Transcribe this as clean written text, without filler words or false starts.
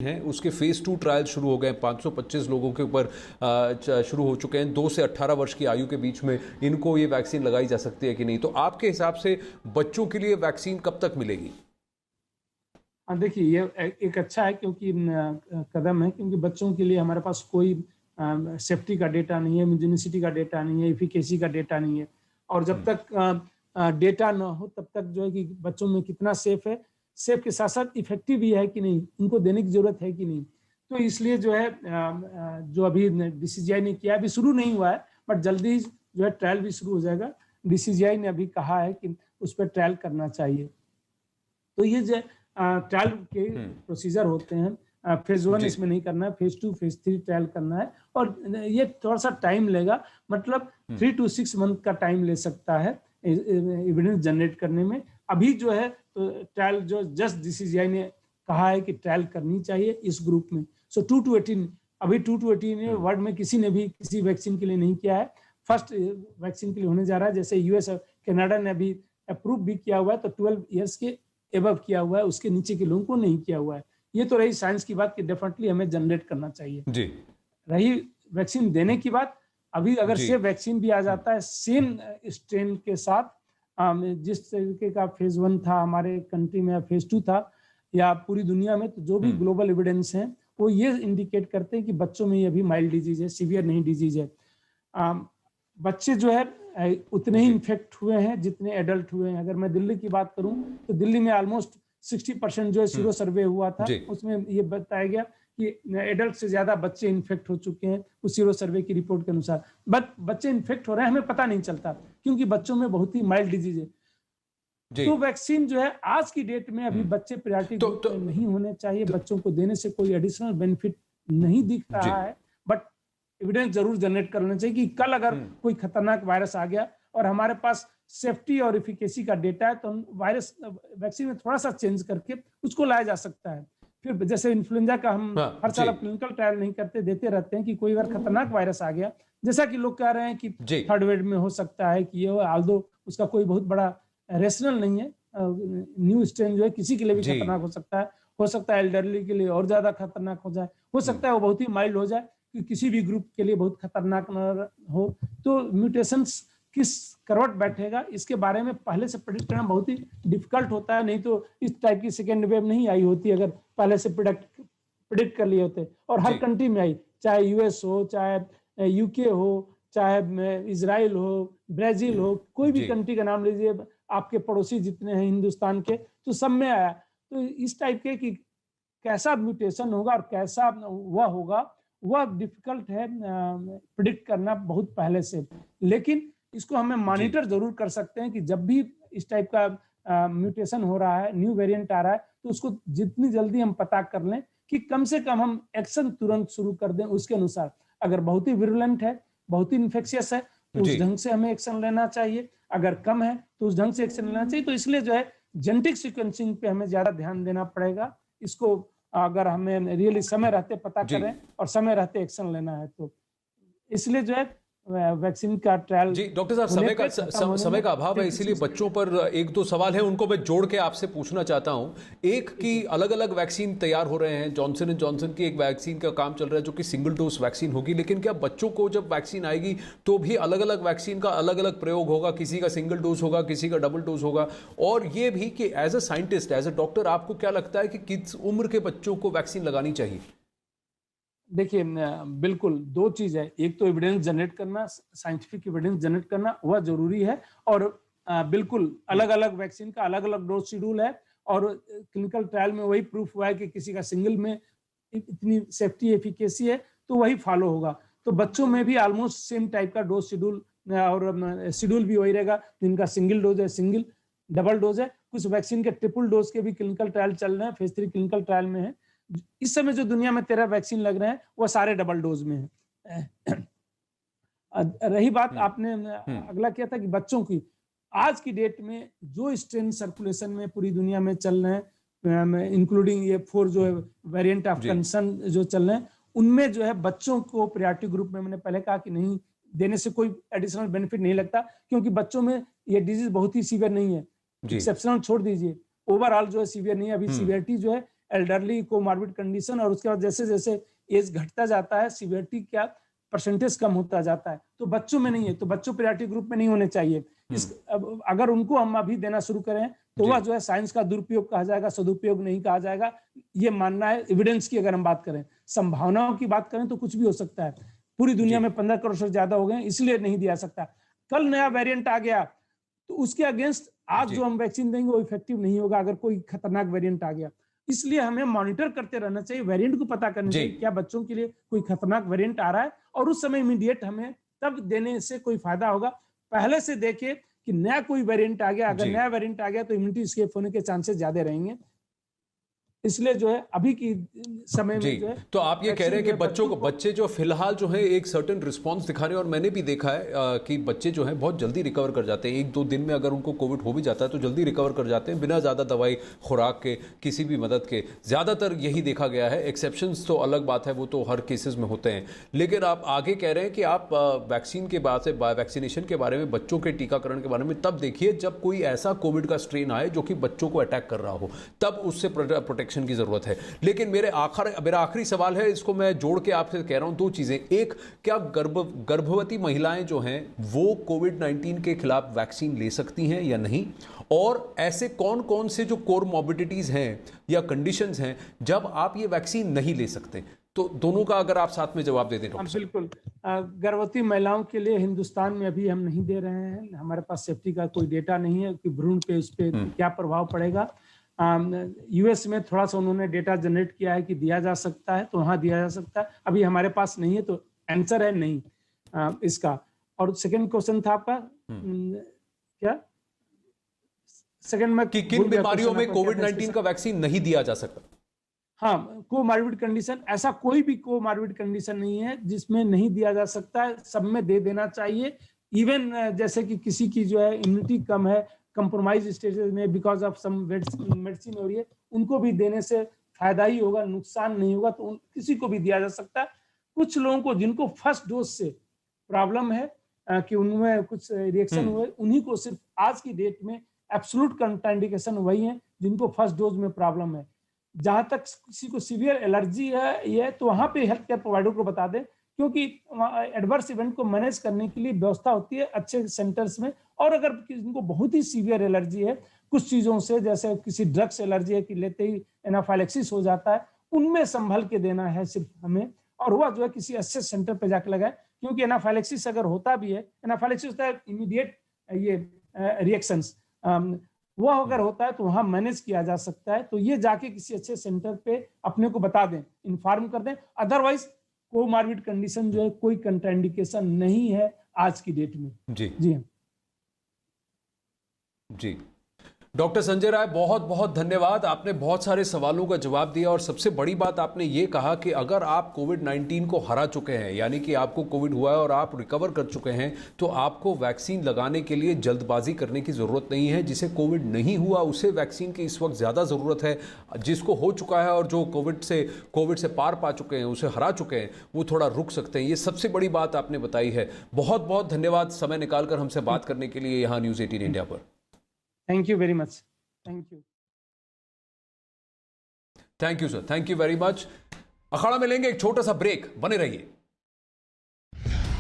हैं उसके phase 2 trial शुरू हो गए। 525 लोगों के ऊपर शुरू हो चुके हैं। 2 से 18 वर्ष की आयु के बीच में इनको ये वैक्सीन लगाई जा सकती है कि नहीं? तो आपके हिसाब से बच्चों के लिए वैक्सीन कब तक मिलेगी? हाँ, देखिए ये एक अच्छा है क्योंकि कदम है, क्योंकि बच्चों के लिए हमारे पास कोई सेफ्टी का डेटा नहीं है, इम्यूनिसिटी का डेटा नहीं है, एफिकेसी का डेटा नहीं है। और जब तक डेटा ना हो तब तक जो है कि बच्चों में कितना सेफ है, सेफ के साथ साथ इफेक्टिव भी है कि नहीं, इनको देने की जरूरत है कि नहीं। तो इसलिए जो है जो अभी डीसीजीआई ने किया, अभी शुरू नहीं हुआ है बट जल्दी ही जो है ट्रायल भी शुरू हो जाएगा। डीसीजीआई ने अभी कहा है कि उस पर ट्रायल करना चाहिए। तो ये जो ट्रायल के प्रोसीजर होते हैं, फेज 1 इसमें नहीं करना है, फेज 2 फेज 3 ट्रायल करना है। और ये थोड़ा सा टाइम लेगा, मतलब 3 to 6 मंथ का टाइम ले सकता है एविडेंस जनरेट करने में। अभी जो है तो ट्रायल जो जस्ट डीसीजीआई ने कहा है कि ट्रायल करनी चाहिए इस ग्रुप में। सो 2 to 18, अभी 2 to 18 वर्ल्ड में किसी ने भी किसी वैक्सीन के लिए नहीं किया है। फर्स्ट वैक्सीन के लिए होने जा रहा है। जैसे यूएस और कनाडा ने अभी अप्रूव भी किया हुआ है, तो 12 ईयर्स के एबव किया हुआ है, उसके नीचे के लोगों को नहीं किया हुआ है। ये तो रही साइंस की बात कि डेफिनेटली हमें जनरेट करना चाहिए। जी। रही वैक्सीन देने की बात, अभी अगर सेफ वैक्सीन भी आ जाता है सेम स्ट्रेन के साथ, जिस तरीके का फेज 1 था हमारे कंट्री में या फेज 2 था या पूरी दुनिया में, तो जो भी ग्लोबल एविडेंस है वो ये इंडिकेट करते हैं कि बच्चों में ये अभी माइल्ड डिजीज है, सीवियर नहीं डिजीज है। बच्चे जो है उतने ही इन्फेक्ट हुए हैं जितने एडल्ट हुए हैं। अगर मैं दिल्ली की बात करूं तो दिल्ली में ऑलमोस्ट 60% जो है सीरो सर्वे हुआ था, उसमें ये बताया गया कि एडल्ट से ज्यादा बच्चे इन्फेक्ट हो चुके हैं उस सीरो सर्वे की रिपोर्ट के अनुसार। बट बच्चे इन्फेक्ट हो रहे हैं हमें पता नहीं चलता क्योंकि बच्चों में बहुत ही माइल्ड डिजीज है। तो वैक्सीन जो है आज की डेट में अभी बच्चे प्रायोरिटी ग्रुप में नहीं होने चाहिए। बच्चों को देने से कोई एडिशनल बेनिफिट नहीं दिख रहा है, बट एविडेंस जरूर जनरेट कर लेना चाहिए कि कल अगर कोई खतरनाक वायरस आ गया और हमारे पास सेफ्टी और एफिकेसी का डेटा है तो हम वायरस वैक्सीन में थोड़ा सा चेंज करके उसको लाया जा सकता है। फिर जैसे इन्फ्लुएंजा का हम हर साल क्लिनिकल ट्रायल नहीं करते, देते रहते हैं कि कोई अगर खतरनाक वायरस आ गया, जैसा कि लोग कह रहे हैं कि थर्ड वेव में हो सकता है कि ये, आल्दो उसका कोई बहुत बड़ा रेशनल नहीं है। न्यू स्ट्रेन जो है किसी के लिए भी खतरनाक हो सकता है एल्डरली के लिए और ज्यादा खतरनाक हो जाए, हो सकता है वो बहुत ही माइल्ड हो जाए कि किसी भी ग्रुप के लिए बहुत खतरनाक न हो। तो म्यूटेशंस किस करवट बैठेगा इसके बारे में पहले से प्रेडिक्ट करना बहुत ही डिफिकल्ट होता है। नहीं तो इस टाइप की सेकेंड वेव नहीं आई होती अगर पहले से प्रेडिक्ट कर लिए होते। और हर कंट्री में आई, चाहे यूएस हो, चाहे यूके हो, चाहे इजराइल हो, ब्राजील हो, कोई भी कंट्री का नाम लीजिए, आपके पड़ोसी जितने हैं हिंदुस्तान के, तो सब में आया। तो इस टाइप के कि कैसा म्यूटेशन होगा और कैसा वह होगा वह डिफिकल्ट है प्रिडिक्ट करना बहुत पहले से। लेकिन इसको हमें मॉनिटर जरूर कर सकते हैं कि जब भी इस टाइप का म्यूटेशन हो रहा है, न्यू वेरिएंट आ रहा है, तो उसको जितनी जल्दी हम पता कर लें कि कम से कम हम एक्शन तुरंत शुरू कर दें उसके अनुसार। अगर बहुत ही विरुलेंट है, बहुत ही इन्फेक्शियस है, तो उस ढंग से हमें एक्शन लेना चाहिए। अगर कम है तो उस ढंग से एक्शन लेना चाहिए। तो इसलिए जो है जेनेटिक सीक्वेंसिंग पे हमें ज्यादा ध्यान देना पड़ेगा। इसको अगर हमें रियली समय रहते पता करें और समय रहते एक्शन लेना है, तो इसलिए जो है वैक्सीन का ट्रायल। जी डॉक्टर साहब, समय का अभाव है, इसीलिए बच्चों पर एक दो सवाल है, उनको मैं जोड़ के आपसे पूछना चाहता हूं। एक कि अलग अलग वैक्सीन तैयार हो रहे हैं, जॉनसन एंड जॉनसन की एक वैक्सीन का काम चल रहा है जो कि सिंगल डोज वैक्सीन होगी, लेकिन क्या बच्चों को जब वैक्सीन आएगी तो भी अलग अलग वैक्सीन का अलग अलग प्रयोग होगा? किसी का सिंगल डोज होगा, किसी का डबल डोज होगा। और ये भी कि as a scientist, as a doctor, आपको क्या लगता है कि किस उम्र के बच्चों को वैक्सीन लगानी चाहिए? देखिए बिल्कुल दो चीज है, एक तो एविडेंस जनरेट करना, साइंटिफिक एविडेंस जनरेट करना वह जरूरी है। और बिल्कुल अलग अलग वैक्सीन का अलग अलग डोज शेड्यूल है और क्लिनिकल ट्रायल में वही प्रूफ हुआ है कि किसी का सिंगल में इतनी सेफ्टी एफिकेसी है तो वही फॉलो होगा। तो बच्चों में भी ऑलमोस्ट सेम टाइप का डोज शेड्यूल और शेड्यूल भी वही रहेगा। जिनका सिंगल डोज है सिंगल, डबल डोज है, कुछ वैक्सीन के ट्रिपल डोज के भी क्लिनिकल ट्रायल चल रहे हैं, फेज 3 क्लिनिकल ट्रायल में है। इस समय जो दुनिया में 13 वैक्सीन लग रहे हैं वो सारे डबल डोज में है। रही बात आपने अगला किया था कि बच्चों की, आज की डेट में जो स्ट्रेन सर्कुलेशन में पूरी दुनिया में चल रहे हैं, इंक्लूडिंग ये 4 जो है वेरिएंट ऑफ कंसर्न जो चल रहे हैं, उनमें जो है बच्चों को प्रायोरिटी ग्रुप में, मैंने पहले कहा कि नहीं देने से कोई एडिशनल बेनिफिट नहीं लगता क्योंकि बच्चों में ये डिजीज बहुत ही सीवियर नहीं है। एक्सेप्शनल छोड़ दीजिए, ओवरऑल जो है सीवियर नहीं है। अभी सीवियरिटी जो है एल्डरली, कोमॉर्बिड कंडीशन, और उसके बाद जैसे जैसे एज घटता जाता है सीवियरिटी का परसेंटेज कम होता जाता है। तो बच्चों में नहीं है, तो बच्चों प्रायोरिटी ग्रुप में नहीं होने चाहिए। अब अगर उनको हम अभी देना शुरू करें तो वह जो है साइंस का दुरुपयोग कहा जाएगा, सदुपयोग नहीं कहा जाएगा, ये मानना है। एविडेंस की अगर हम बात करें, संभावनाओं की बात करें तो कुछ भी हो सकता है। पूरी दुनिया में 15 करोड़ से ज्यादा हो गए, इसलिए नहीं दिया सकता। कल नया वेरिएंट आ गया तो उसके अगेंस्ट आज जो हम वैक्सीन देंगे वो इफेक्टिव नहीं होगा, अगर कोई खतरनाक वेरिएंट आ गया। इसलिए हमें मॉनिटर करते रहना चाहिए, वेरिएंट को पता करना चाहिए क्या बच्चों के लिए कोई खतरनाक वेरिएंट आ रहा है, और उस समय इमीडिएट हमें तब देने से कोई फायदा होगा। पहले से देखे कि नया कोई वेरिएंट आ गया, अगर नया वेरिएंट आ गया तो इम्यूनिटी स्केप होने के चांसेस ज्यादा रहेंगे। इसलिए जो है अभी की समय में जो है, तो आप ये कह रहे हैं कि बच्चे जो फिलहाल जो है एक सर्टेन रिस्पांस दिखा रहे हैं, और मैंने भी देखा है कि बच्चे जो हैं बहुत जल्दी रिकवर कर जाते हैं। 1-2 दिन में अगर उनको कोविड हो भी जाता है तो जल्दी रिकवर कर जाते हैं बिना ज़्यादा दवाई खुराक के, किसी भी मदद के। ज़्यादातर यही देखा गया है। एक्सेप्शंस तो अलग बात है, वो तो हर केसेस में होते हैं। लेकिन आप आगे कह रहे हैं कि आप वैक्सीन के बाद से, वैक्सीनेशन के बारे में, बच्चों के टीकाकरण के बारे में तब देखिए जब कोई ऐसा कोविड का स्ट्रेन आए जो कि बच्चों को अटैक कर रहा हो, तब उससे प्रोटेक्शन की जरूरत है। लेकिन मेरा आखिरी सवाल है, इसको मैं जोड़ के आपसे कह रहा हूं, 2 चीजें। एक, क्या गर्भवती महिलाएं जो हैं वो कोविड-19 के खिलाफ वैक्सीन ले सकती हैं या नहीं? और ऐसे कौन कौन से जो कोमॉर्बिडिटीज हैं या कंडीशंस हैं जब आप ये वैक्सीन नहीं ले सकते? तो दोनों का अगर आप साथ में जवाब दे दें। बिल्कुल। गर्भवती महिलाओं के लिए हिंदुस्तान में अभी हम नहीं दे रहे हैं, हमारे पास सेफ्टी का कोई डेटा नहीं है कि भ्रूण पे उस पर क्या प्रभाव पड़ेगा। यूएस में थोड़ा सा उन्होंने डेटा जनरेट किया है कि दिया जा सकता है, तो वहां दिया जा सकता है। अभी हमारे पास नहीं है, तो आंसर है नहीं इसका। और सेकंड क्वेश्चन था आपका क्या? सेकंड में कि किन बीमारियों में कोविड-19 का वैक्सीन नहीं दिया जा सकता? हाँ, कोमॉर्बिड कंडीशन, ऐसा कोई भी कोमॉर्बिड कंडीशन नहीं है जिसमें नहीं दिया जा सकता है, सब में दे देना चाहिए। इवन जैसे कि किसी की जो है इम्यूनिटी कम है, कंप्रोमाइज स्टेजेस में बिकॉज ऑफ सम मेडिसिन हो रही है, उनको भी देने से फायदा ही होगा, नुकसान नहीं होगा, तो किसी को भी दिया जा सकता है। कुछ लोगों को जिनको फर्स्ट डोज से प्रॉब्लम है कि उनमें कुछ रिएक्शन हुए, उन्हीं को सिर्फ आज की डेट में एब्सोल्यूट कंट्राइंडिकेशन वही है जिनको फर्स्ट डोज में प्रॉब्लम है। जहां तक किसी को सीवियर एलर्जी है ये, तो वहां पे हेल्थ केयर प्रोवाइडर को बता दें, क्योंकि एडवर्स इवेंट को मैनेज करने के लिए व्यवस्था होती है अच्छे सेंटर्स में। और अगर किसी बहुत ही सीवियर एलर्जी है कुछ चीजों से, जैसे किसी ड्रग्स एलर्जी है कि लेते ही एनाफाइलेक्सिस हो जाता है, उनमें संभल के देना है सिर्फ हमें। और वह जो है किसी अच्छे सेंटर पे जाकर लगाए, क्योंकि एनाफाइलेक्सिस अगर होता भी है, एनाफाइलेक्सिस होता है इमीडिएट ये रिएक्शंस, वो अगर होता है तो वहां मैनेज किया जा सकता है। तो ये जाके किसी अच्छे सेंटर पे अपने को बता दें, इन्फॉर्म कर दें। अदरवाइज कोमॉर्बिड कंडीशन जो है कोई कंट्राइंडिकेशन नहीं है आज की डेट में। जी डॉक्टर संजय राय, बहुत बहुत धन्यवाद। आपने बहुत सारे सवालों का जवाब दिया, और सबसे बड़ी बात आपने ये कहा कि अगर आप कोविड-19 को हरा चुके हैं, यानी कि आपको कोविड हुआ है और आप रिकवर कर चुके हैं, तो आपको वैक्सीन लगाने के लिए जल्दबाजी करने की ज़रूरत नहीं है। जिसे कोविड नहीं हुआ उसे वैक्सीन की इस वक्त ज़्यादा ज़रूरत है। जिसको हो चुका है और जो कोविड से पार पा चुके हैं, उसे हरा चुके हैं, वो थोड़ा रुक सकते हैं। ये सबसे बड़ी बात आपने बताई है। बहुत बहुत धन्यवाद समय निकालकर हमसे बात करने के लिए यहाँ न्यूज़ 18 इंडिया पर। Thank you very much. Thank you. Thank you sir, thank you very much. अखाड़ा में लेंगे एक छोटा सा ब्रेक, बने रहिए।